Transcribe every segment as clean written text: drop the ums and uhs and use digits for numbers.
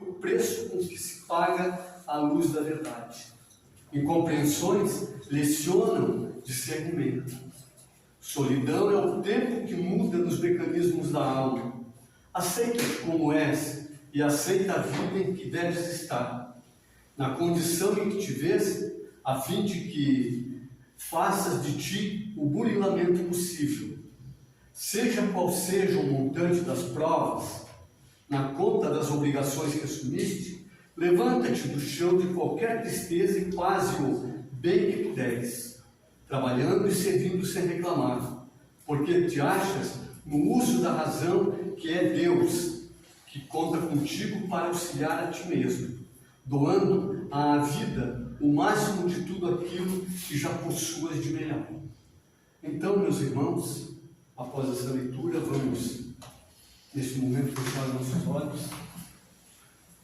o preço com que se paga a luz da verdade. Incompreensões lecionam discernimento. Solidão é o tempo que muda nos mecanismos da alma. Aceita-te como és e aceita a vida em que deves estar, na condição em que te vês, a fim de que faças de ti o burilamento possível. Seja qual seja o montante das provas, na conta das obrigações que assumiste, levanta-te do chão de qualquer tristeza e faze-o bem que puderes, trabalhando e servindo sem reclamar, porque te achas no uso da razão, que é Deus, que conta contigo para auxiliar a ti mesmo, doando à vida o máximo de tudo aquilo que já possuas de melhor. Então, meus irmãos, após essa leitura, vamos, neste momento, fechar nossos olhos.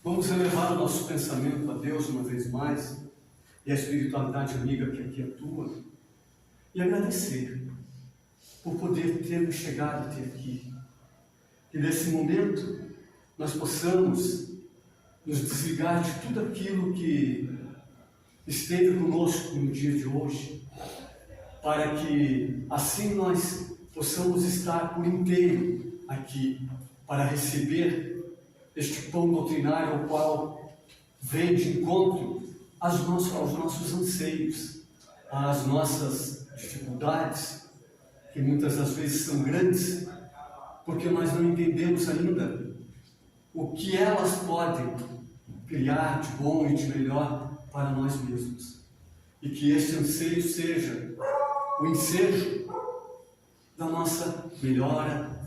Vamos elevar o nosso pensamento a Deus uma vez mais, e a espiritualidade amiga que aqui atua, e agradecer por poder termos chegado até aqui. Que nesse momento nós possamos nos desligar de tudo aquilo que esteve conosco no dia de hoje, para que assim nós possamos estar por inteiro aqui, para receber este pão doutrinário ao qual vem de encontro aos nossos anseios, às nossas dificuldades, que muitas das vezes são grandes, porque nós não entendemos ainda o que elas podem criar de bom e de melhor para nós mesmos. E que este anseio seja o ensejo da nossa melhora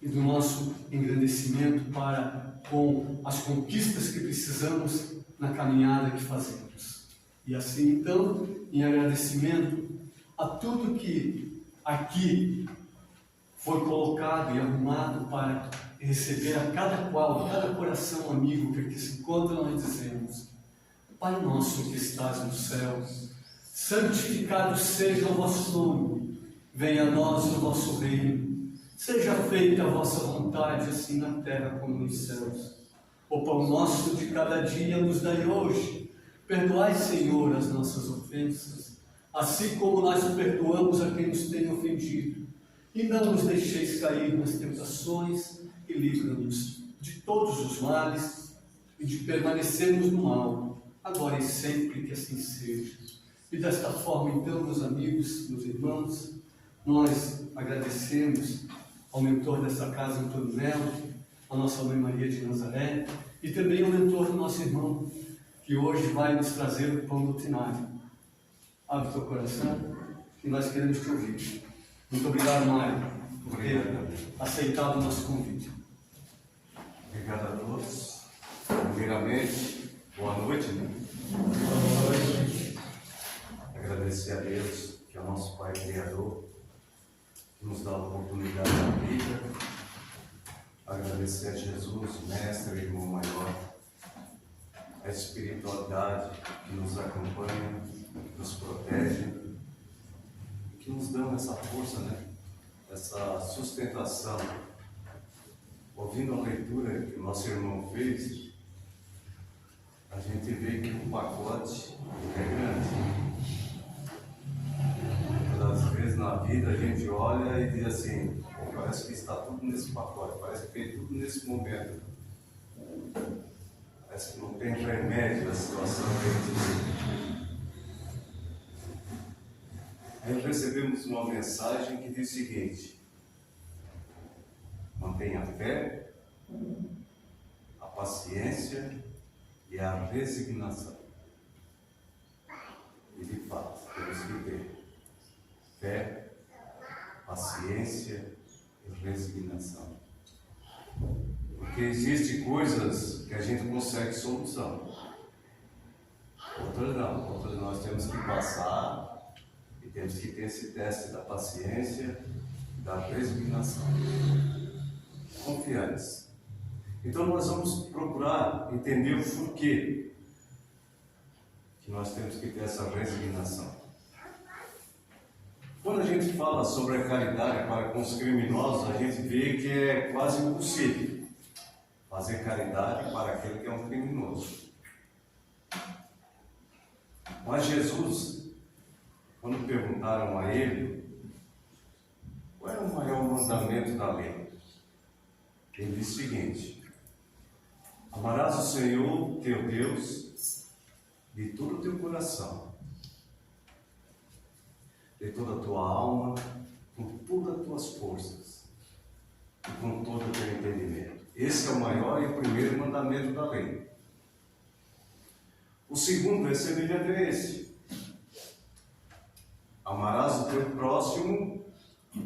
e do nosso engrandecimento para com as conquistas que precisamos na caminhada que fazemos. E assim, então, em agradecimento a tudo que aqui foi colocado e arrumado para receber a cada qual, a cada coração amigo que aqui se encontra, nós dizemos: Pai nosso que estás no céu, santificado seja o vosso nome, venha a nós o vosso reino, seja feita a vossa vontade, assim na terra como nos céus. O pão nosso de cada dia nos dai hoje, perdoai, Senhor, as nossas ofensas, assim como nós perdoamos a quem nos tem ofendido. E não nos deixeis cair nas tentações, e livra-nos de todos os males, e de permanecermos no mal, agora e sempre, que assim seja. E desta forma, então, meus amigos, meus irmãos, nós agradecemos ao mentor dessa casa, Antônio Melo, a nossa Mãe Maria de Nazaré, e também ao mentor do nosso irmão, que hoje vai nos trazer o pão doutrinário. Abre o teu coração, e nós queremos te ouvir. Muito obrigado, Mário, por ter aceitado o nosso convite. Obrigado a todos. Primeiramente, boa noite, né? Boa noite. Agradecer a Deus, que é o nosso Pai Criador, que nos dá a oportunidade da vida. Agradecer a Jesus, Mestre, Irmão Maior, a espiritualidade que nos acompanha, nos protege, que nos dão essa força, né? Essa sustentação. Ouvindo a leitura que o nosso irmão fez, a gente vê que o pacote é grande. Muitas vezes na vida a gente olha e diz assim: parece que está tudo nesse pacote, parece que tem tudo nesse momento. Parece que não tem remédio a situação que a gente vive. Aí recebemos uma mensagem que diz o seguinte: mantenha a fé, a paciência e a resignação. E de fato, temos que ter fé, paciência e resignação. Porque existem coisas que a gente consegue solução, outras não. Outras nós temos que passar. Temos que ter esse teste da paciência e da resignação. Confiantes. Então nós vamos procurar entender o porquê que nós temos que ter essa resignação. Quando a gente fala sobre a caridade para com os criminosos, a gente vê que é quase impossível fazer caridade para aquele que é um criminoso. Mas Jesus, quando perguntaram a ele qual era o maior mandamento da lei, ele disse o seguinte: amarás o Senhor teu Deus de todo o teu coração, de toda a tua alma, com todas as tuas forças e com todo o teu entendimento. Esse é o maior e o primeiro mandamento da lei. O segundo é semelhante a esse: amarás o teu próximo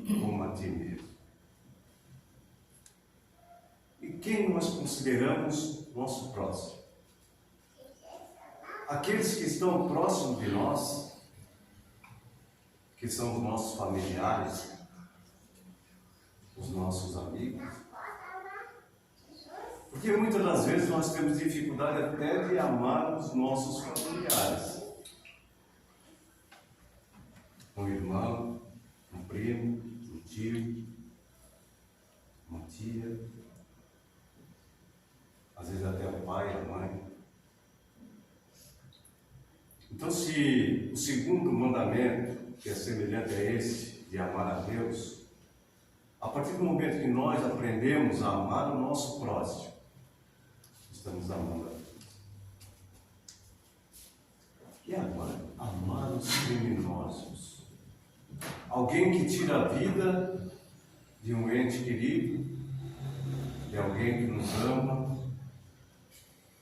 como a ti mesmo. E quem nós consideramos nosso próximo? Aqueles que estão próximos de nós, que são os nossos familiares, os nossos amigos. Porque muitas das vezes nós temos dificuldade até de amar os nossos familiares. Um irmão, um primo, um tio, uma tia, às vezes até o pai, a mãe. Então, se o segundo mandamento, que é semelhante a esse, de amar a Deus, a partir do momento que nós aprendemos a amar o nosso próximo, estamos amando a Deus. E agora, amar os criminosos. Alguém que tira a vida de um ente querido, de alguém que nos ama,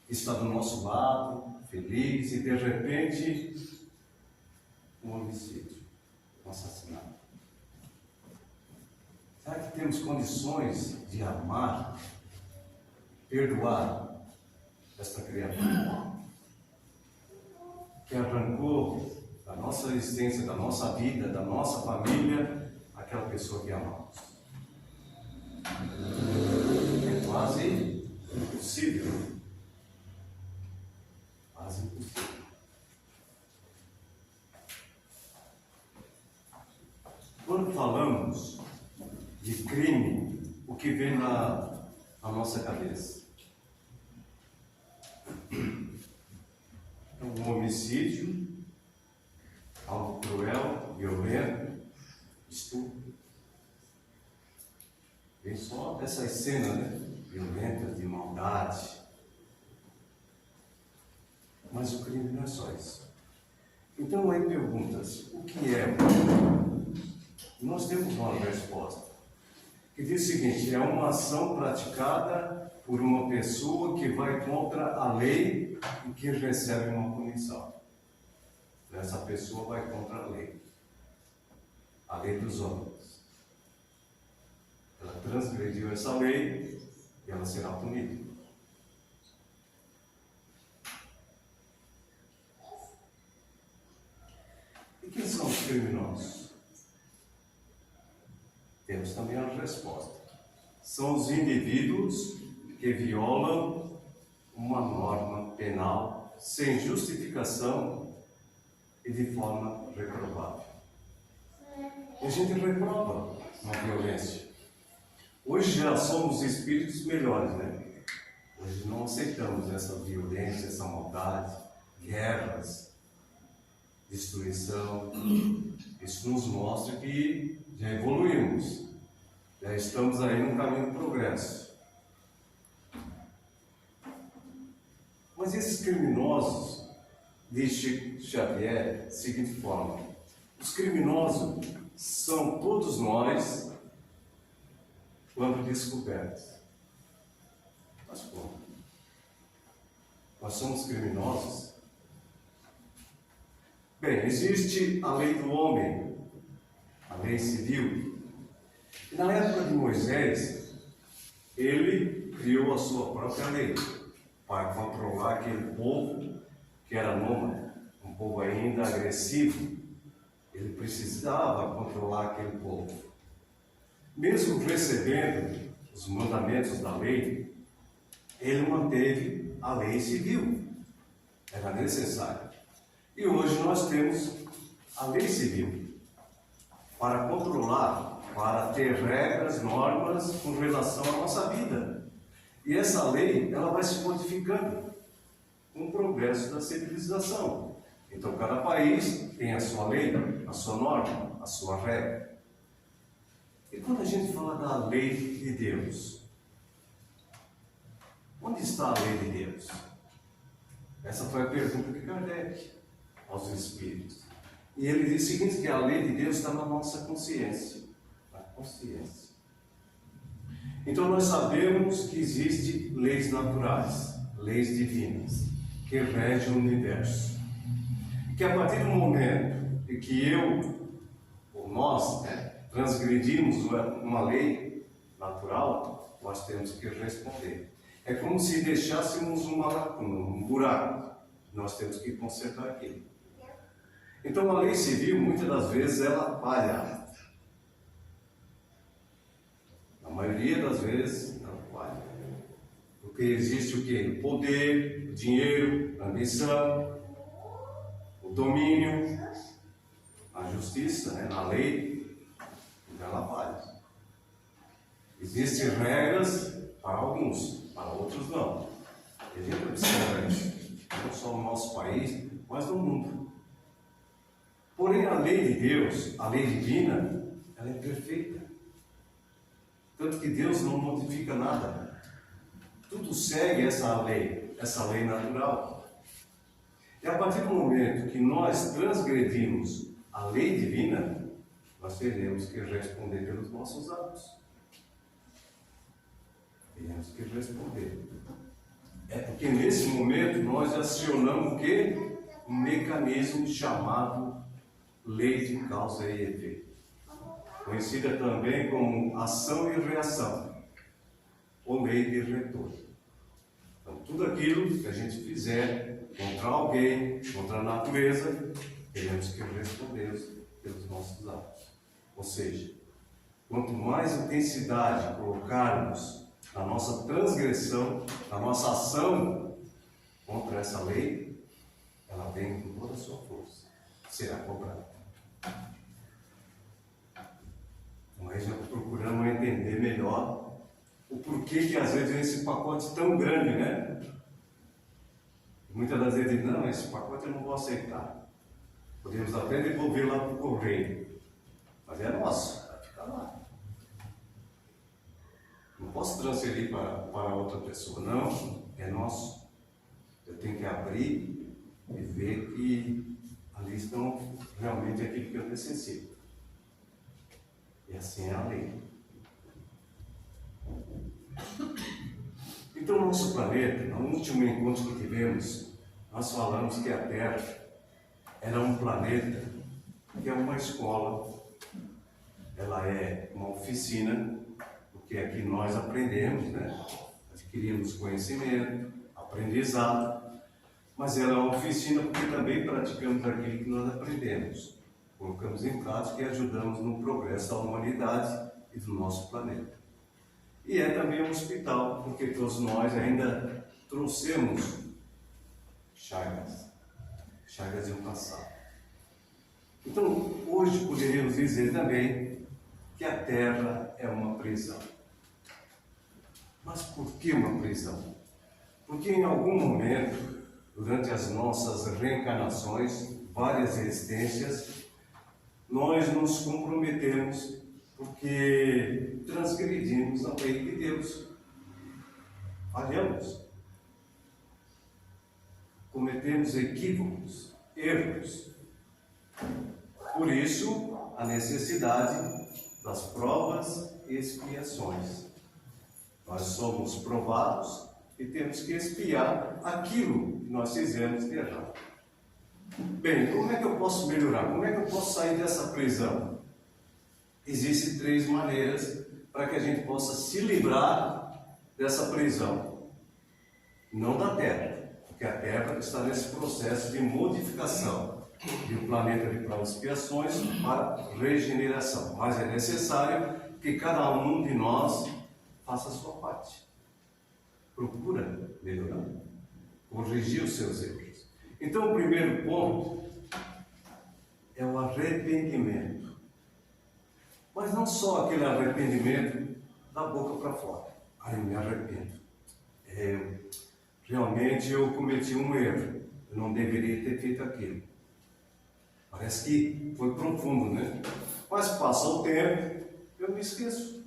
que está do nosso lado, feliz, e de repente, um homicídio, um assassinato. Será que temos condições de amar, perdoar esta criatura que arrancou da nossa existência, da nossa vida, da nossa família, aquela pessoa que amamos? É quase impossível. Quase impossível. Quando falamos de crime, o que vem na nossa cabeça? Um homicídio, algo cruel, violento, estupro. Vem só dessas cenas, né? Violentas, de maldade. Mas o crime não é só isso. Então aí perguntas: o que é o crime? Nós temos uma resposta que diz o seguinte: é uma ação praticada por uma pessoa que vai contra a lei e que recebe uma punição. Essa pessoa vai contra a lei dos homens. Ela transgrediu essa lei e ela será punida. E quem são os criminosos? Temos também a resposta. São os indivíduos que violam uma norma penal sem justificação e de forma reprovável. E a gente reprova uma violência. Hoje já somos espíritos melhores, né? Hoje não aceitamos essa violência, essa maldade, guerras, destruição. Isso nos mostra que já evoluímos, já estamos aí no caminho do progresso. Mas esses criminosos, diz Chico Xavier, da seguinte forma: os criminosos são todos nós quando descobertos. Mas como? Nós somos criminosos? Bem, existe a lei do homem, a lei civil. E na época de Moisés, ele criou a sua própria lei para controlar aquele povo que era nômade, um povo ainda agressivo. Ele precisava controlar aquele povo. Mesmo recebendo os mandamentos da lei, ele manteve a lei civil. Era necessário. E hoje nós temos a lei civil para controlar, para ter regras, normas com relação à nossa vida. E essa lei, ela vai se modificando com o progresso da civilização. Então, cada país tem a sua lei, a sua norma, a sua regra. E quando a gente fala da lei de Deus, onde está a lei de Deus? Essa foi a pergunta de Kardec aos Espíritos. E ele diz o seguinte, que a lei de Deus está na nossa consciência. Na consciência. Então nós sabemos que existem leis naturais, leis divinas, que regem o universo. E que a partir do momento em que ou nós, transgredimos uma lei natural, nós temos que responder. É como se deixássemos uma lacuna, um buraco. Nós temos que consertar aquilo. Então a lei civil, muitas das vezes, ela falha. A maioria das vezes, ela falha. Porque existe o quê? O poder, o dinheiro, a ambição, o domínio, a justiça, na lei, ela falha. Existem regras para alguns, para outros não. E a gente observa isso, não só no nosso país, mas no mundo. Porém, a lei de Deus, a lei divina, ela é perfeita. Tanto que Deus não modifica nada. Tudo segue essa lei natural. E a partir do momento que nós transgredimos a lei divina, nós teremos que responder pelos nossos atos. Teremos que responder. É porque nesse momento nós acionamos o quê? Um mecanismo chamado lei de causa e efeito, conhecida também como ação e reação, ou lei de retorno. Então, tudo aquilo que a gente fizer contra alguém, contra a natureza, teremos que responder pelos nossos atos. Ou seja, quanto mais intensidade colocarmos na nossa transgressão, na nossa ação contra essa lei, ela vem com toda a sua força, será cobrada. Nós já procuramos entender melhor o porquê que às vezes esse pacote tão grande, né? Muitas das vezes dizem, não, esse pacote eu não vou aceitar. Podemos até devolver lá para o correio, mas é nosso, vai ficar lá. Não posso transferir para outra pessoa, não, é nosso. Eu tenho que abrir e ver que ali estão realmente aquilo que eu necessito. E assim é a lei. Então, nosso planeta, no último encontro que tivemos, nós falamos que a Terra era um planeta que é uma escola, ela é uma oficina, porque aqui nós aprendemos, né? Adquirimos conhecimento, aprendizado, mas ela é uma oficina porque também praticamos aquilo que nós aprendemos. Colocamos em prática e ajudamos no progresso da humanidade e do nosso planeta. E é também um hospital, porque todos nós ainda trouxemos chagas de um passado. Então, hoje poderíamos dizer também que a Terra é uma prisão. Mas por que uma prisão? Porque em algum momento, durante as nossas reencarnações, várias existências, nós nos comprometemos porque transgredimos a lei de Deus. Falhamos. Cometemos equívocos, erros. Por isso, a necessidade das provas e expiações. Nós somos provados e temos que expiar aquilo que nós fizemos de errado. Bem, como é que eu posso melhorar? Como é que eu posso sair dessa prisão? Existem 3 maneiras para que a gente possa se livrar dessa prisão. Não da Terra, porque a Terra está nesse processo de modificação de um planeta de provas e expiações para regeneração. Mas é necessário que cada um de nós faça a sua parte. Procura melhorar, corrigir os seus erros. Então, o primeiro ponto é o arrependimento. Mas não só aquele arrependimento da boca para fora. Ai, eu me arrependo. realmente eu cometi um erro, eu não deveria ter feito aquilo. Parece que foi profundo, né? Mas passa o tempo, eu me esqueço.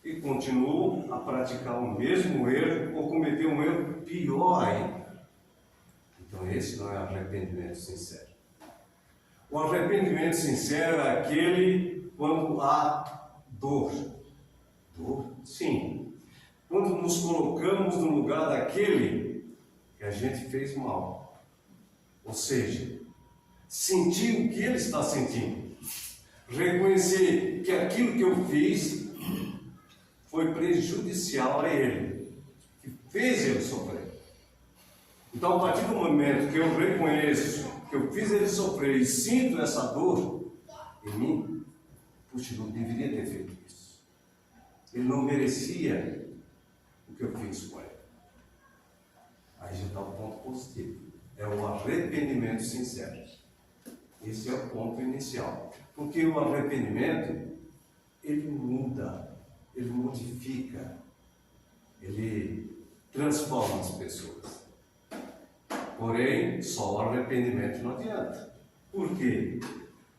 E continuo a praticar o mesmo erro ou cometer um erro pior ainda. Então esse não é arrependimento sincero. O arrependimento sincero é aquele quando há dor. Dor? Sim. Quando nos colocamos no lugar daquele que a gente fez mal. Ou seja, sentir o que ele está sentindo. Reconhecer que aquilo que eu fiz foi prejudicial a ele, que fez ele sofrer. Então, a partir do momento que eu reconheço que eu fiz ele sofrer e sinto essa dor em mim, puxa, não deveria ter feito isso. Ele não merecia o que eu fiz com ele. Aí já está o ponto positivo. É o arrependimento sincero. Esse é o ponto inicial. Porque o arrependimento, ele muda. Ele modifica, ele transforma as pessoas. Porém, só o arrependimento não adianta. Por quê?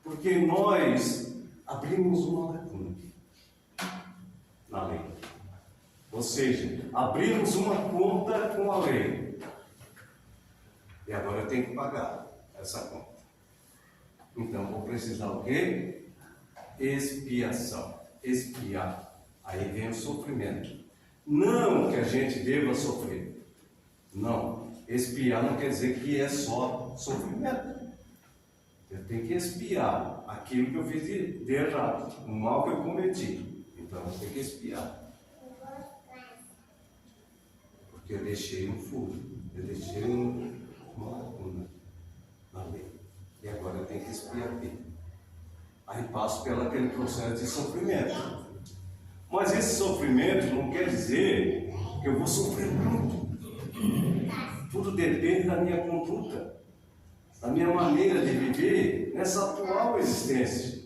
Porque nós abrimos uma lacuna na lei. Ou seja, abrimos uma conta com a lei. E agora eu tenho que pagar essa conta. Então, vou precisar o quê? Expiação. Expiar. Aí vem o sofrimento. Não que a gente deva sofrer. Não. Expiar não quer dizer que é só sofrimento. Eu tenho que expiar aquilo que eu fiz de errado, o mal que eu cometi. Então eu tenho que expiar. Porque eu deixei um furo, eu deixei uma lacuna na lei. E agora eu tenho que expiar aquilo. Aí passo pelo aquele processo de sofrimento. Mas esse sofrimento não quer dizer que eu vou sofrer muito. Tudo depende da minha conduta, da minha maneira de viver nessa atual existência.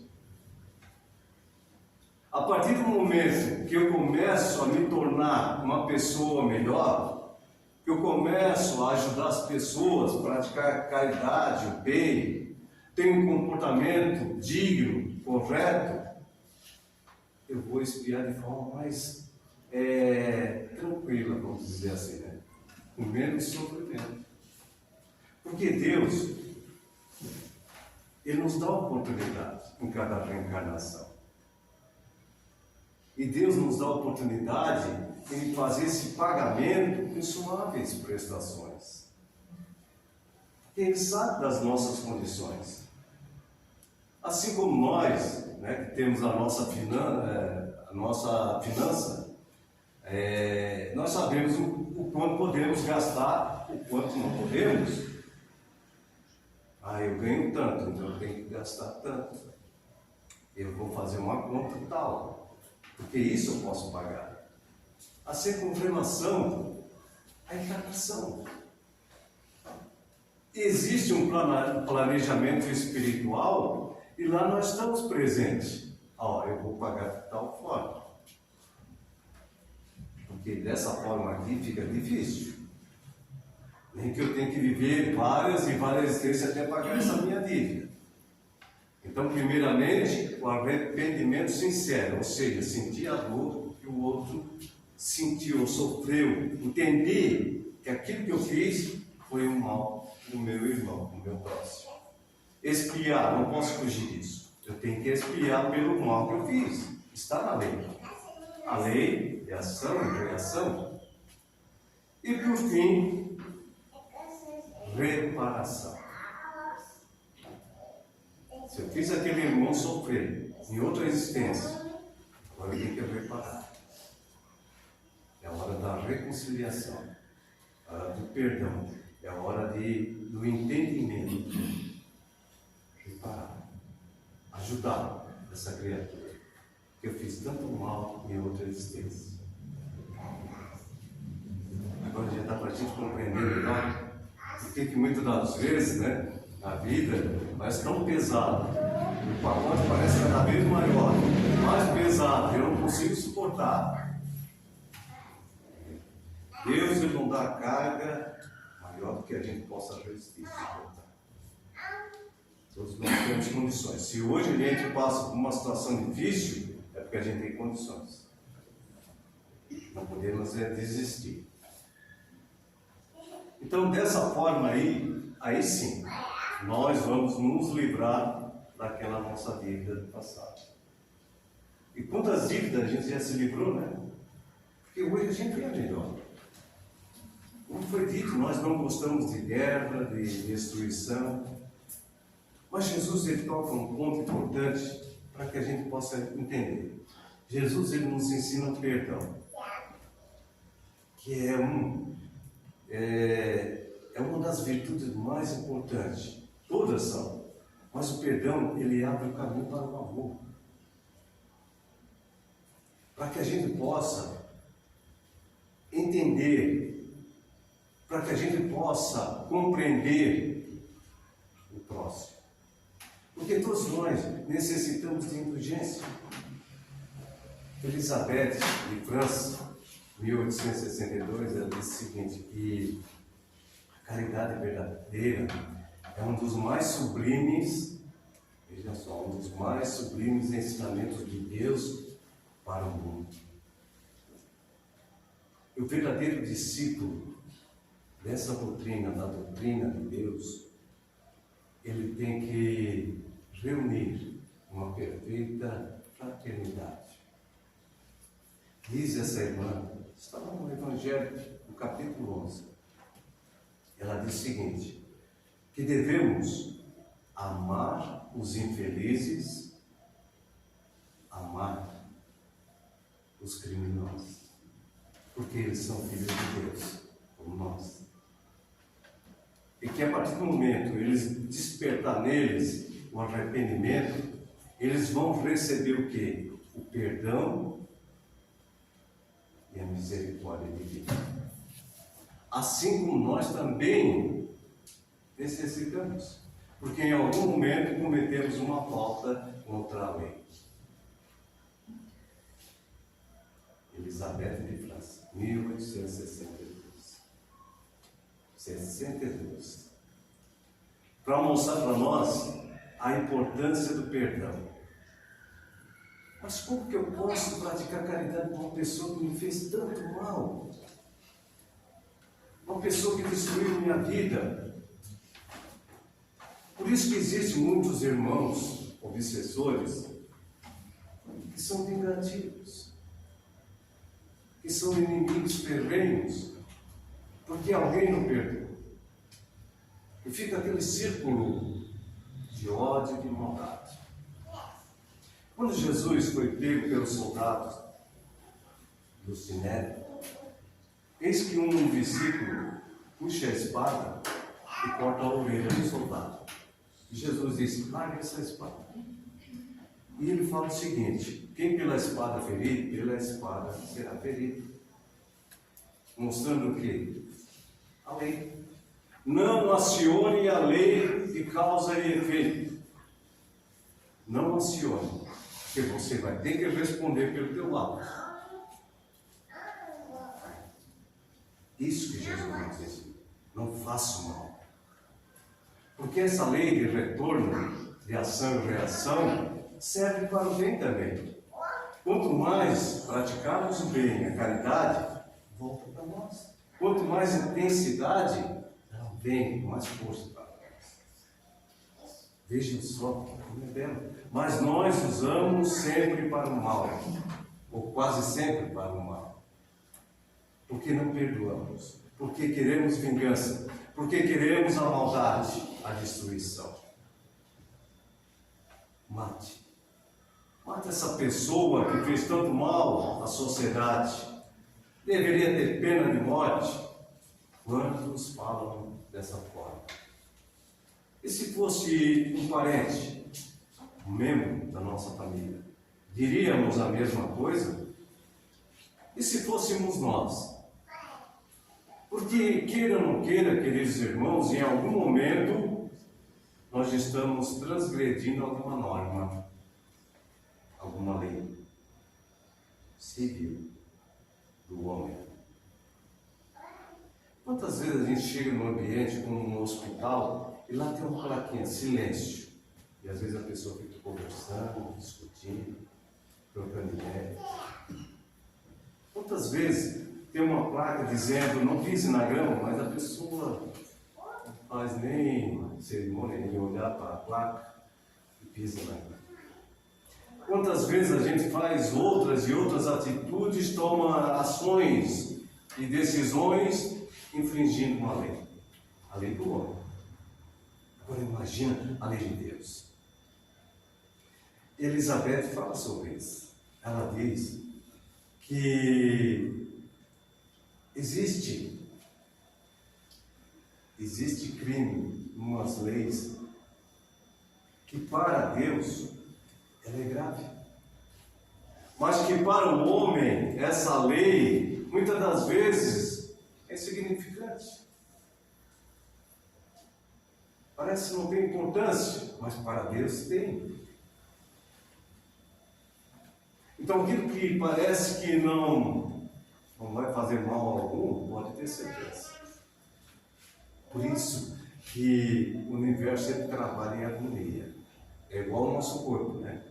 A partir do momento que eu começo a me tornar uma pessoa melhor, que eu começo a ajudar as pessoas, praticar a caridade, o bem, ter um comportamento digno, correto, eu vou expiar de forma mais tranquila, vamos dizer assim, né? Com menos sofrimento. Porque Deus, Ele nos dá oportunidade em cada reencarnação. E Deus nos dá a oportunidade em fazer esse pagamento em suaves prestações. Porque Ele sabe das nossas condições. Assim como nós, né, que temos a nossa finança, nós sabemos o quanto podemos gastar, o quanto não podemos. Eu ganho tanto, então eu tenho que gastar tanto. Eu vou fazer uma conta tal, porque isso eu posso pagar. Assim com relação à encarnação. Existe um planejamento espiritual e lá nós estamos presentes. Eu vou pagar de tal forma. Porque dessa forma aqui fica difícil. Nem que eu tenha que viver várias e várias existências até pagar essa minha dívida. Então, primeiramente, o arrependimento sincero, ou seja, sentir a dor que o outro sentiu, sofreu, entender que aquilo que eu fiz foi um mal do meu irmão, do meu próximo. Expiar, não posso fugir disso. Eu tenho que expiar pelo mal que eu fiz. Está na lei. A lei é ação e reação. E por fim, reparação. Se eu fiz aquele irmão sofrer em outra existência, agora eu tenho que reparar. É a hora da reconciliação, a hora do perdão, é a hora do entendimento. Reparar, ajudar essa criatura, que eu fiz tanto mal em outra existência. Agora já está para a gente compreender melhor porque que muitas das vezes, né, na vida, parece tão pesado. O pacote parece cada vez maior, mais pesado, eu não consigo suportar. Deus ele não dá carga maior do que a gente possa resistir. Todos nós temos condições. Se hoje a gente passa por uma situação difícil, é porque a gente tem condições. Não podemos desistir. Então, dessa forma aí sim, nós vamos nos livrar daquela nossa dívida do passado. E quantas dívidas a gente já se livrou, né? Porque hoje a gente é melhor. Como foi dito, nós não gostamos de guerra, de destruição. Mas Jesus ele toca um ponto importante para que a gente possa entender. Jesus ele nos ensina o perdão, que é uma das virtudes mais importantes. Todas são, mas o perdão ele abre o caminho para o amor, para que a gente possa entender, para que a gente possa compreender o próximo. Porque todos nós necessitamos de indulgência. Elizabeth de França, 1862, ela disse o seguinte, que a caridade verdadeira é um dos mais sublimes, veja só, um dos mais sublimes ensinamentos de Deus para o mundo. E o verdadeiro discípulo dessa doutrina, da doutrina de Deus, ele tem que reunir uma perfeita fraternidade. Diz essa irmã, está no Evangelho, no capítulo 11. Ela diz o seguinte, que devemos amar os infelizes, amar os criminosos, porque eles são filhos de Deus, como nós. E que a partir do momento eles despertar neles o arrependimento, eles vão receber o quê? O perdão e a misericórdia de Deus. Assim como nós também necessitamos, porque em algum momento cometemos uma falta contra a lei. Elizabeth de França, 1862. 62. Para mostrar para nós a importância do perdão. Mas como que eu posso praticar caridade com uma pessoa que me fez tanto mal? Uma pessoa que destruiu minha vida. Por isso que existem muitos irmãos obsessores que são vingativos, que são inimigos ferrenhos, porque alguém não perdoa. E fica aquele círculo de ódio e de maldade. Quando Jesus foi pego pelos soldados do Sinédrio, eis que um discípulo puxa a espada e corta a orelha do soldado. E Jesus disse, larga essa espada. E ele fala o seguinte, quem pela espada ferir, pela espada será ferido. Mostrando o quê? A lei. Não acione a lei de causa e efeito. Não acione, porque você vai ter que responder pelo teu lado. Isso que Jesus nos ensina. Não faça o mal. Porque essa lei de retorno, de ação e reação, serve para o bem também. Quanto mais praticarmos o bem, a caridade, volta para nós. Quanto mais intensidade, ela vem com mais força para nós. Vejam só como é belo. Mas nós usamos sempre para o mal, ou quase sempre para o mal. Porque não perdoamos, porque queremos vingança, porque queremos a maldade, a destruição. Mate. Mate essa pessoa que fez tanto mal à sociedade. Deveria ter pena de morte. Quantos falam dessa forma? E se fosse um parente, um membro da nossa família, diríamos a mesma coisa? E se fôssemos nós? Porque, queira ou não queira, queridos irmãos, em algum momento nós estamos transgredindo alguma norma, alguma lei civil do homem. Quantas vezes a gente chega num ambiente como um hospital e lá tem uma plaquinha, silêncio. E às vezes a pessoa fica conversando, discutindo, trocando ideia. Quantas vezes tem uma placa dizendo não pise na grama, mas a pessoa não faz nem cerimônia, nem olhar para a placa e pisa na grama. Quantas vezes a gente faz outras e outras atitudes, toma ações e decisões infringindo uma lei, a lei do homem. Agora imagina a lei de Deus. Elizabeth fala sobre isso. Ela diz que existe crime em umas leis que para Deus ela é grave, mas que para o homem essa lei muitas das vezes é insignificante. Parece que não tem importância, mas para Deus tem. Então aquilo que parece que não vai fazer mal a algum, pode ter certeza. Por isso que o universo sempre trabalha em harmonia. É igual ao nosso corpo, né?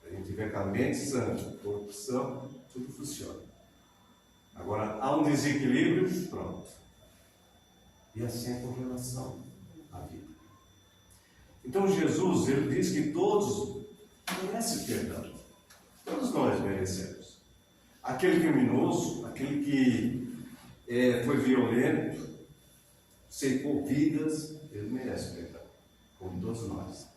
A gente vê que a mente sã, o corpo são, tudo funciona. Agora, há um desequilíbrio, pronto. E assim é com relação à vida. Então Jesus, ele diz que todos merecem perdão. Todos nós merecemos. Aquele criminoso, aquele que foi violento, ceifou vidas, ele merece perdão, como todos nós.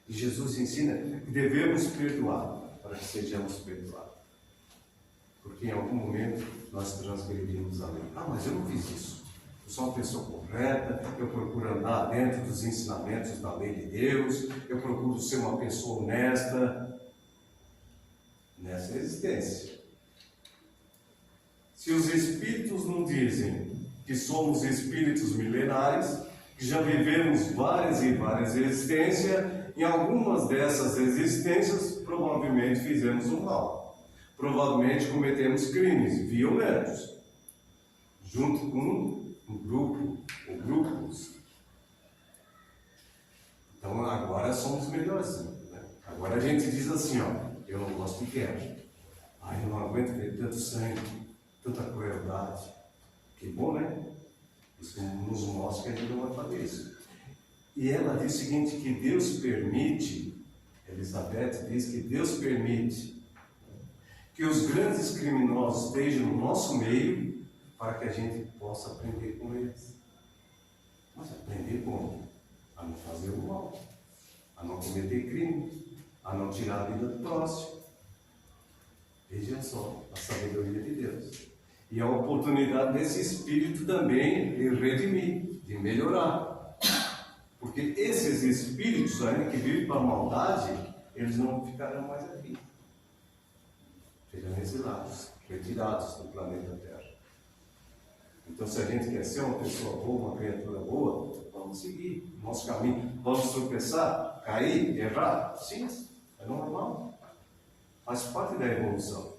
E Jesus ensina que devemos perdoar, para que sejamos perdoados. Porque em algum momento nós transgredimos a lei. Ah, mas eu não fiz isso. Eu sou uma pessoa correta, eu procuro andar dentro dos ensinamentos da lei de Deus, eu procuro ser uma pessoa honesta nessa existência. Se os Espíritos não dizem que somos espíritos milenares, que já vivemos várias e várias existências, em algumas dessas existências provavelmente fizemos o mal. Provavelmente cometemos crimes violentos, junto com um grupo ou grupos. Então agora somos melhores, né? Agora a gente diz assim, ó, eu não gosto de guerra. Eu não aguento ver tanto sangue, tanta crueldade. Que bom, né? Isso nos mostra que a gente não vai fazer isso. E ela diz o seguinte, que Deus permite, Elizabeth diz que Deus permite que os grandes criminosos estejam no nosso meio para que a gente possa aprender com eles. Mas aprender como? A não fazer o mal, a não cometer crime, a não tirar a vida do próximo. Vejam só a sabedoria de Deus. E a oportunidade desse Espírito também de redimir, de melhorar. Porque esses espíritos ainda que vivem para a maldade, eles não ficarão mais aqui. Serão exilados, retirados do planeta Terra. Então, se a gente quer ser uma pessoa boa, uma criatura boa, vamos seguir o nosso caminho. Vamos tropeçar, cair, errar. Sim, é normal. Faz parte da evolução.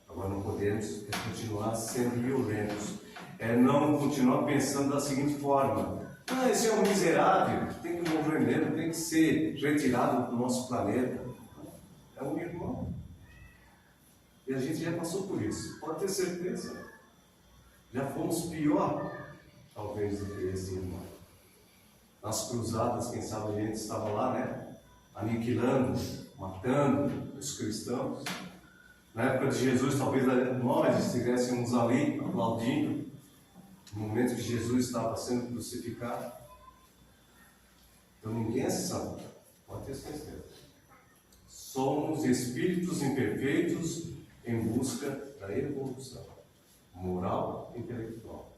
Agora não podemos continuar sendo violentos. Não continuar pensando da seguinte forma. Esse é um miserável, tem que morrer mesmo, tem que ser retirado do nosso planeta. É um irmão. E a gente já passou por isso, pode ter certeza. Já fomos pior, talvez, do que esse irmão. Nas cruzadas, quem sabe a gente estava lá, né? Aniquilando, matando os cristãos. Na época de Jesus, talvez nós estivéssemos ali, aplaudindo, no momento que Jesus estava sendo crucificado. Então ninguém é santo, pode ter certeza. Somos espíritos imperfeitos em busca da evolução moral e intelectual.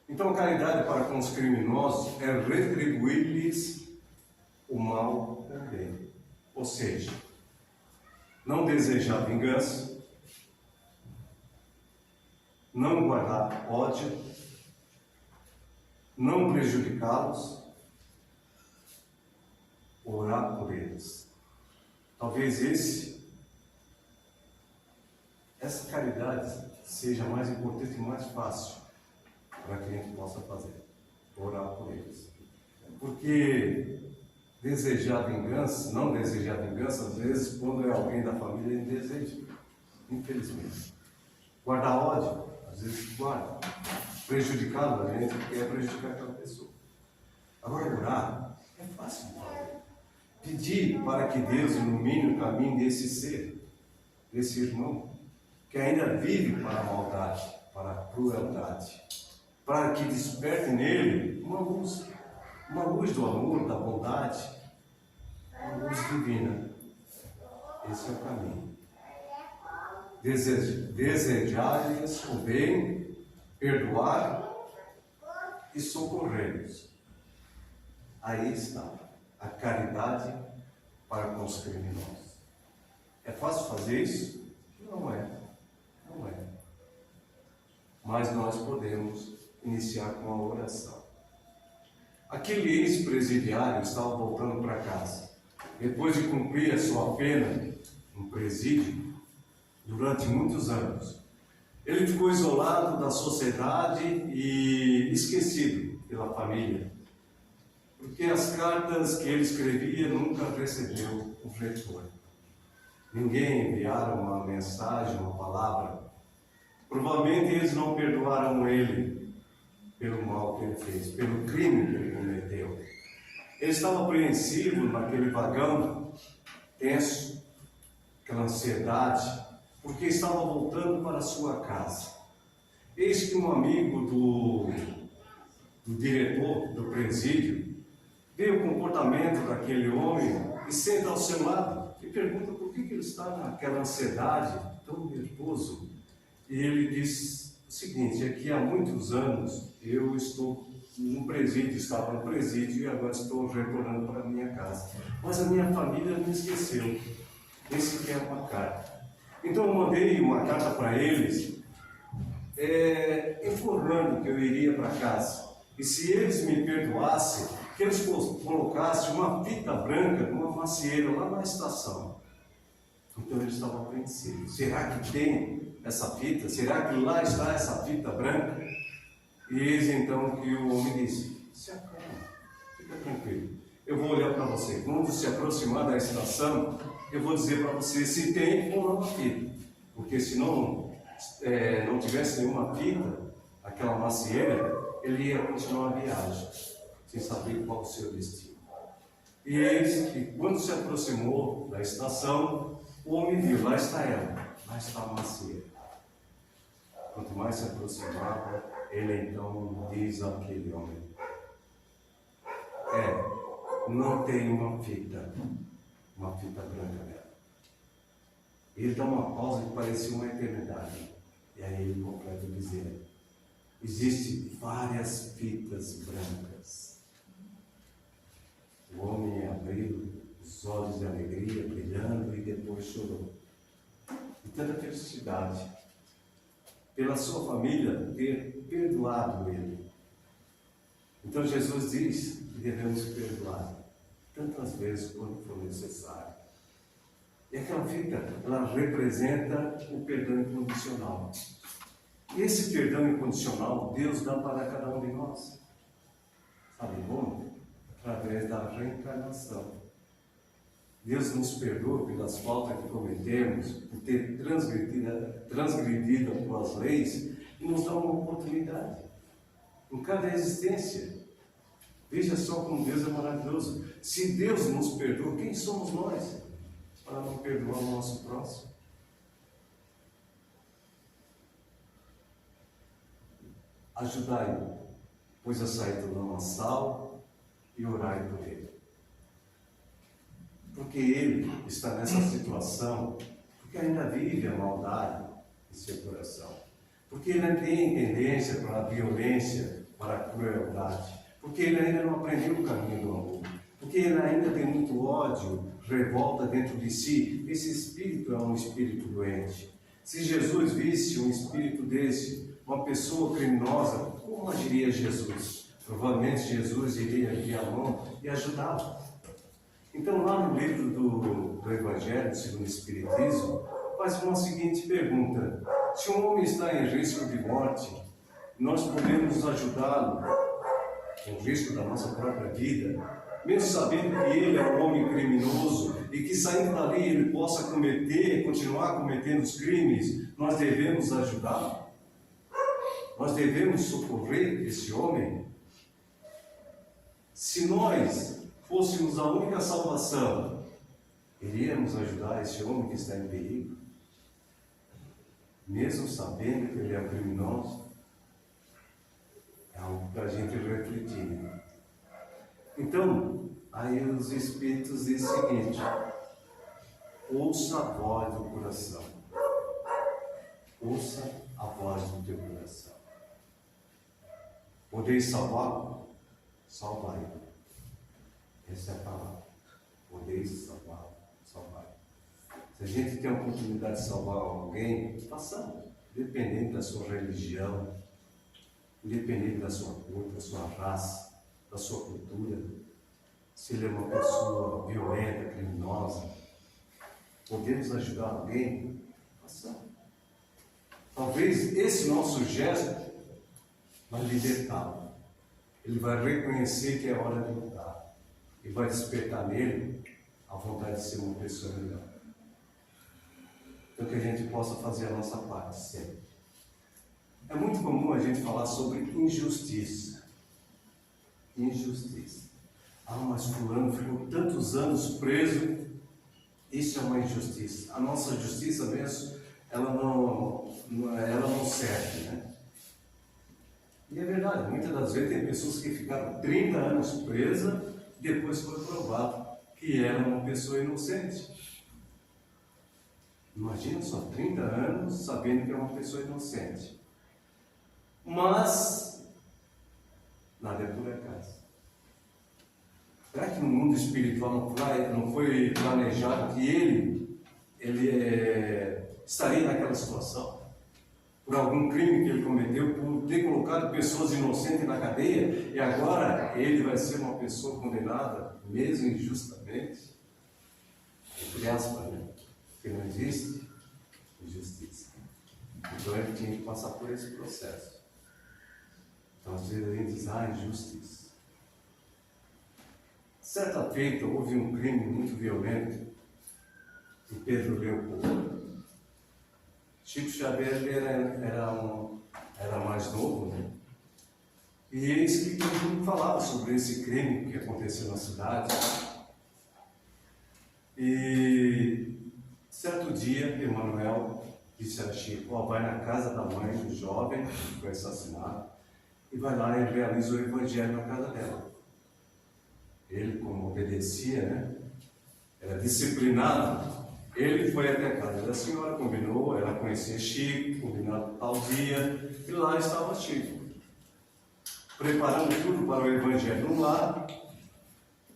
Então a caridade para com os criminosos é retribuir-lhes o mal também. Ou seja, não desejar vingança, não guardar ódio, não prejudicá-los, orar por eles. Talvez essa caridade seja mais importante e mais fácil para que a gente possa fazer, orar por eles. Porque desejar vingança, não desejar vingança, às vezes, quando é alguém da família, ele deseja, infelizmente. Guardar ódio, às vezes guarda. Prejudicá-lo, a gente quer prejudicar aquela pessoa. Agora, orar é fácil de fazer. Pedir para que Deus ilumine o caminho desse ser, desse irmão, que ainda vive para a maldade, para a crueldade, para que desperte nele uma luz do amor, da bondade, uma luz divina. Esse é o caminho. Desejar-lhes o bem, perdoar e socorrer-los. Aí está a caridade para com os criminosos. É fácil fazer isso? Não é. Não é. Mas nós podemos iniciar com a oração. Aquele ex-presidiário estava voltando para casa. Depois de cumprir a sua pena no presídio, durante muitos anos, ele ficou isolado da sociedade e esquecido pela família, porque as cartas que ele escrevia nunca recebeu um retorno. Ninguém enviara uma mensagem, uma palavra. Provavelmente eles não perdoaram ele pelo mal que ele fez, pelo crime que ele cometeu. Ele estava apreensivo naquele vagão, tenso, aquela ansiedade, porque estava voltando para a sua casa. Eis que um amigo do diretor do presídio vê o comportamento daquele homem e senta ao seu lado e pergunta por que ele está naquela ansiedade, tão nervoso. E ele diz o seguinte: é que há muitos anos eu estou no presídio, estava no presídio e agora estou retornando para a minha casa. Mas a minha família me esqueceu. Esse que é uma carta. Então eu mandei uma carta para eles, informando que eu iria para casa. E se eles me perdoassem, que eles colocassem uma fita branca numa macieira lá na estação. Então eles estavam apreensivos. Será que tem essa fita? Será que lá está essa fita branca? E eis então que o homem disse: se acalma, fica tranquilo. Eu vou olhar para você. Quando se aproximar da estação, eu vou dizer para você se tem ou não a fita. Porque se não tivesse nenhuma fita, aquela macieira, ele ia continuar a viagem, sem saber qual o seu destino. E eis que quando se aproximou da estação, o homem viu: lá está ela, lá está a macieira. Quanto mais se aproximava, ele então diz àquele homem: não tem uma fita branca nela. Ele dá uma pausa que parecia uma eternidade. E aí ele completa dizendo: existem várias fitas brancas. O homem abriu os olhos de alegria, brilhando, e depois chorou. E tanta felicidade pela sua família ter perdoado ele. Então Jesus diz que devemos perdoar tantas vezes quanto for necessário. E aquela fita, ela representa o perdão incondicional. E esse perdão incondicional, Deus dá para cada um de nós. Sabe como? Através da reencarnação. Deus nos perdoa pelas faltas que cometemos, por ter transgredido as suas leis, e nos dá uma oportunidade em cada existência. Veja só como Deus é maravilhoso. Se Deus nos perdoa, quem somos nós para não perdoar o nosso próximo? Ajudai-o, pois a sair do lamaçal, e orai por ele. Porque ele está nessa situação, porque ainda vive a maldade em seu coração. Porque ele ainda tem tendência para a violência, para a crueldade. Porque ele ainda não aprendeu o caminho do amor. Porque ele ainda tem muito ódio, revolta dentro de si. Esse espírito é um espírito doente. Se Jesus visse um espírito desse, uma pessoa criminosa, como agiria Jesus? Provavelmente Jesus iria erguer a mão e ajudá-lo. Então, lá no livro do Evangelho segundo o Espiritismo, faz uma seguinte pergunta: Se um homem está em risco de morte, nós podemos ajudá-lo, com risco da nossa própria vida, mesmo sabendo que ele é um homem criminoso e que saindo dali ele possa continuar cometendo os crimes, nós devemos ajudá-lo? Nós devemos socorrer esse homem? Se nós fôssemos a única salvação, iríamos ajudar esse homem que está em perigo? Mesmo sabendo que ele é um criminoso? É algo para a gente refletir. Então, aí os Espíritos dizem o seguinte: ouça a voz do coração. Ouça a voz do teu coração. Podeis salvá-lo? Salvai-o. Essa é a palavra. Podeis salvá-lo? Salvai-o. Se a gente tem a oportunidade de salvar alguém, façamos. Independente da sua religião, independente da sua cor, da sua raça, da sua cultura, se ele é uma pessoa violenta, criminosa, podemos ajudar alguém? Façamos. Talvez esse nosso gesto vai libertá-lo. Ele vai reconhecer que é hora de lutar. E vai despertar nele a vontade de ser uma pessoa melhor. Então que a gente possa fazer a nossa parte sempre. É muito comum a gente falar sobre injustiça. Injustiça. Ah, mas fulano ficou tantos anos preso. Isso é uma injustiça. A nossa justiça mesmo, ela não serve, né? E é verdade, muitas das vezes tem pessoas que ficaram 30 anos presas e depois foi provado que era uma pessoa inocente. Imagina só, 30 anos sabendo que é uma pessoa inocente. Mas nada é por acaso. Será que no mundo espiritual não foi planejado que ele estaria naquela situação? Por algum crime que ele cometeu, por ter colocado pessoas inocentes na cadeia, e agora ele vai ser uma pessoa condenada, mesmo injustamente? Entre aspas, né? Porque não existe injustiça. Então ele tinha que passar por esse processo. Então às vezes a gente diz, injustiça. Certa feita houve um crime muito violento em Pedro Leopoldo. Chico Xavier era mais novo, né? E eis que todo mundo falava sobre esse crime que aconteceu na cidade. E certo dia, Emmanuel disse a Chico: vai na casa da mãe do jovem que foi assassinado e vai lá e realiza o evangelho na casa dela. Ele, como obedecia, né? Era disciplinado. Ele foi até a casa da senhora, combinou, ela conhecia Chico, combinado tal dia, e lá estava Chico, preparando tudo para o evangelho no lar.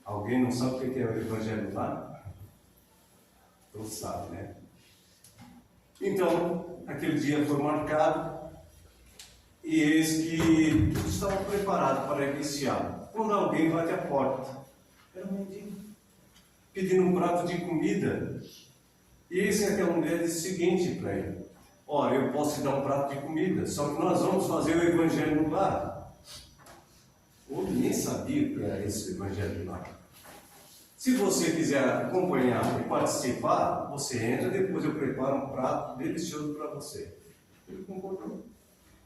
Alguém não sabe o que é o evangelho no lar? Todos sabem, né? Então, aquele dia foi marcado, e eis que tudo estava preparado para iniciar. Quando alguém bate a porta, era um mendigo, pedindo um prato de comida. E eis que aquela mulher disse o seguinte para ele: eu posso te dar um prato de comida, só que nós vamos fazer o evangelho no lar. Ninguém sabia o que era esse evangelho no lar. Se você quiser acompanhar e participar, você entra, depois eu preparo um prato delicioso para você. Ele concordou.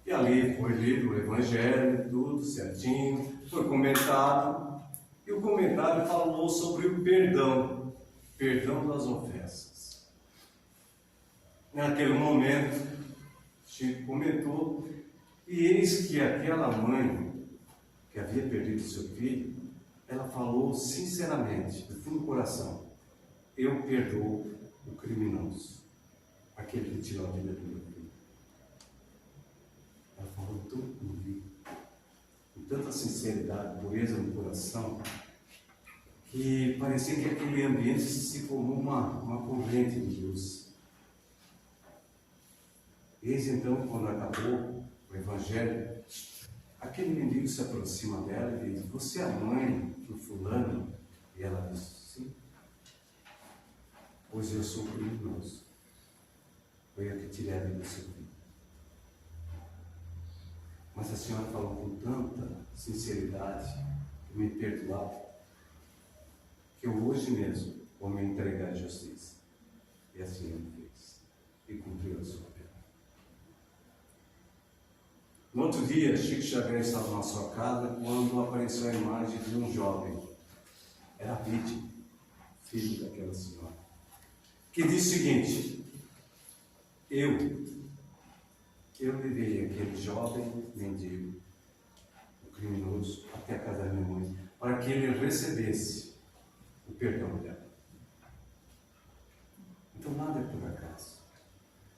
E ali foi lido o evangelho, tudo certinho, foi comentado, e o comentário falou sobre o perdão das ofensas. Naquele momento, Chico comentou, e eis que aquela mãe que havia perdido seu filho, ela falou sinceramente, do fundo do coração: eu perdoo o criminoso, aquele que tirou a vida do meu filho. Ela falou tudo comigo, com tanta sinceridade, pureza no coração, que parecia que aquele ambiente se formou uma corrente de luz. Eis então, quando acabou o evangelho, aquele mendigo se aproxima dela e diz: você é a mãe do fulano? E ela diz: sim. Pois eu sou criminoso. Foi eu que tirei a vida do seu filho. Mas a senhora falou com tanta sinceridade, me perdoar, que eu hoje mesmo vou me entregar à justiça. E assim ele fez. E cumpriu a sua pena. No outro dia, Chico Xavier estava na sua casa quando apareceu a imagem de um jovem. Era vítima, filho daquela senhora, que disse o seguinte: eu levei aquele jovem mendigo, o criminoso, até a casa da minha mãe, para que ele recebesse o perdão dela. Então nada é por acaso.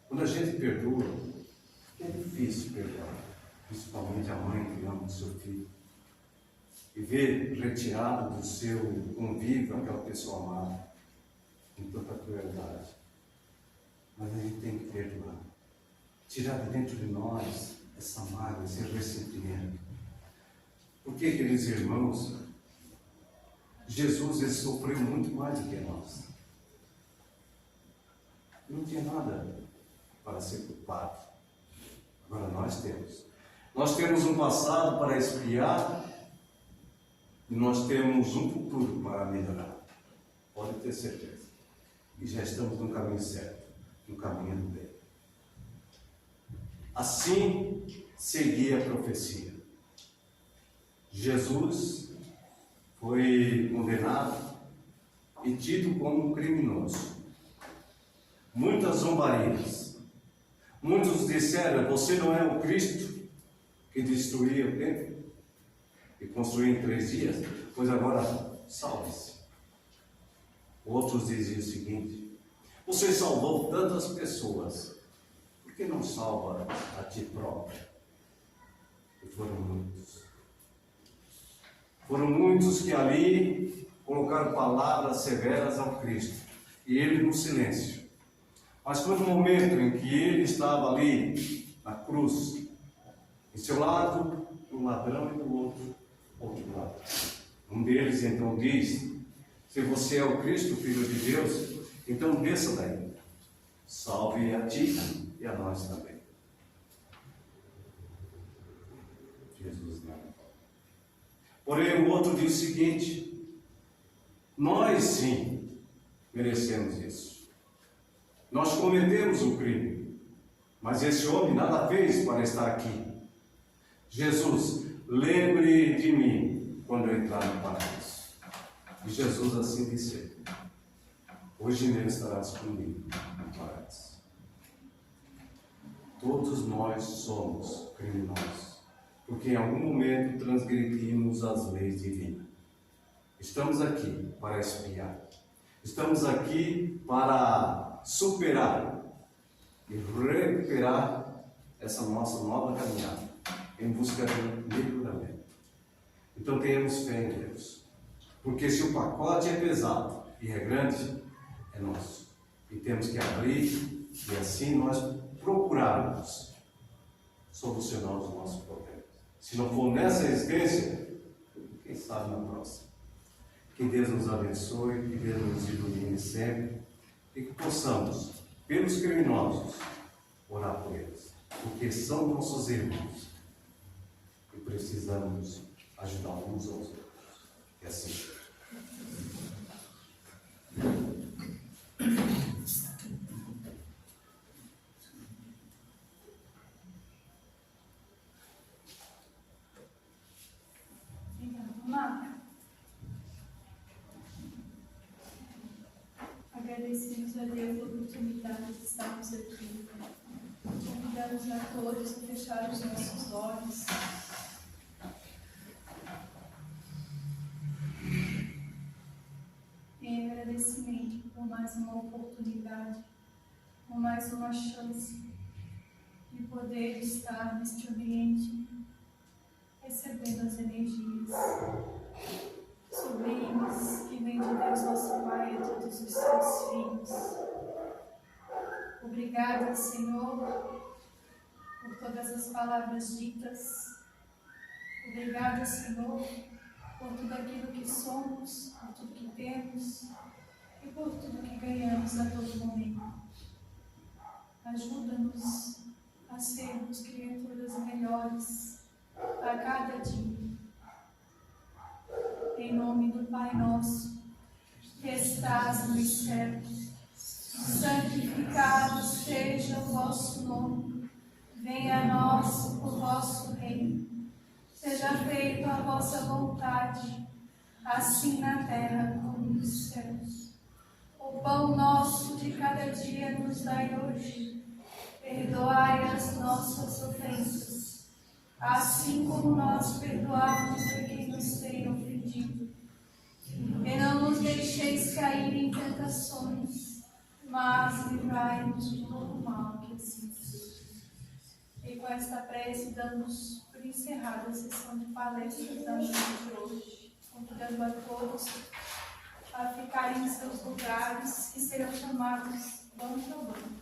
Quando a gente perdoa, é difícil perdoar, principalmente a mãe que ama o seu filho, e ver retirado do seu convívio aquela pessoa amada, com tanta crueldade. Mas a gente tem que perdoar, tirar de dentro de nós essa mágoa, esse ressentimento. Porque, queridos irmãos, Jesus ele sofreu muito mais do que nós. Não tinha nada para ser culpado. Agora nós temos. Nós temos um passado para expiar e nós temos um futuro para melhorar. Pode ter certeza. E já estamos no caminho certo, no caminho do bem. Assim seguia a profecia. Jesus foi condenado e tido como um criminoso. Muitas zombarias. Muitos disseram: você não é o Cristo que destruía o templo e construiu em 3 dias? Pois agora salve-se. Outros diziam o seguinte: você salvou tantas pessoas, por que não salva a ti próprio? E foram muitos. Foram muitos que ali colocaram palavras severas ao Cristo, e ele no silêncio. Mas foi no momento em que ele estava ali, na cruz, em seu lado, um ladrão, e do outro lado. Um deles então diz: se você é o Cristo, Filho de Deus, então desça daí. Salve a ti e a nós também. Jesus não. Porém, o outro diz o seguinte: nós sim merecemos isso. Nós cometemos o crime, mas esse homem nada fez para estar aqui. Jesus, lembre de mim quando eu entrar no paraíso. E Jesus assim disse: hoje mesmo estarás comigo no paraíso. Todos nós somos criminosos, porque em algum momento transgredimos as leis divinas. Estamos aqui para expiar. Estamos aqui para superar e recuperar essa nossa nova caminhada em busca do melhoramento. Então tenhamos fé em Deus, porque se o pacote é pesado e é grande, é nosso, e temos que abrir e assim nós procurarmos solucionar os nossos problemas. Se não for nessa existência, quem sabe na próxima. Que Deus nos abençoe, que Deus nos ilumine sempre e que possamos, pelos criminosos, orar por eles, porque são nossos irmãos e precisamos ajudar uns aos outros. E assim. Agradecemos a Deus a oportunidade de estarmos aqui. Convidamos a todos a fechar os nossos olhos. Em agradecimento por mais uma oportunidade, por mais uma chance de poder estar neste ambiente, recebendo as energias sublimes que vem de Deus nosso Pai a todos os seus filhos. Obrigada, Senhor, por todas as palavras ditas. Obrigada, Senhor, por tudo aquilo que somos, por tudo que temos e por tudo que ganhamos a todo momento. Ajuda-nos a sermos criaturas melhores, nome do Pai nosso, que estás nos céus. Santificado seja o vosso nome. Venha a nós o vosso reino. Seja feita a vossa vontade, assim na terra como nos céus. O pão nosso de cada dia nos dai hoje. Perdoai as nossas ofensas, assim como nós perdoamos a quem nos tem ofendido. E não nos deixeis cair em tentações, mas livrai-nos de todo mal, que assim seja. E com esta prece damos por encerrada a sessão de palestras da noite de hoje, convidando a todos a ficarem em seus lugares e serão chamados banco a banco.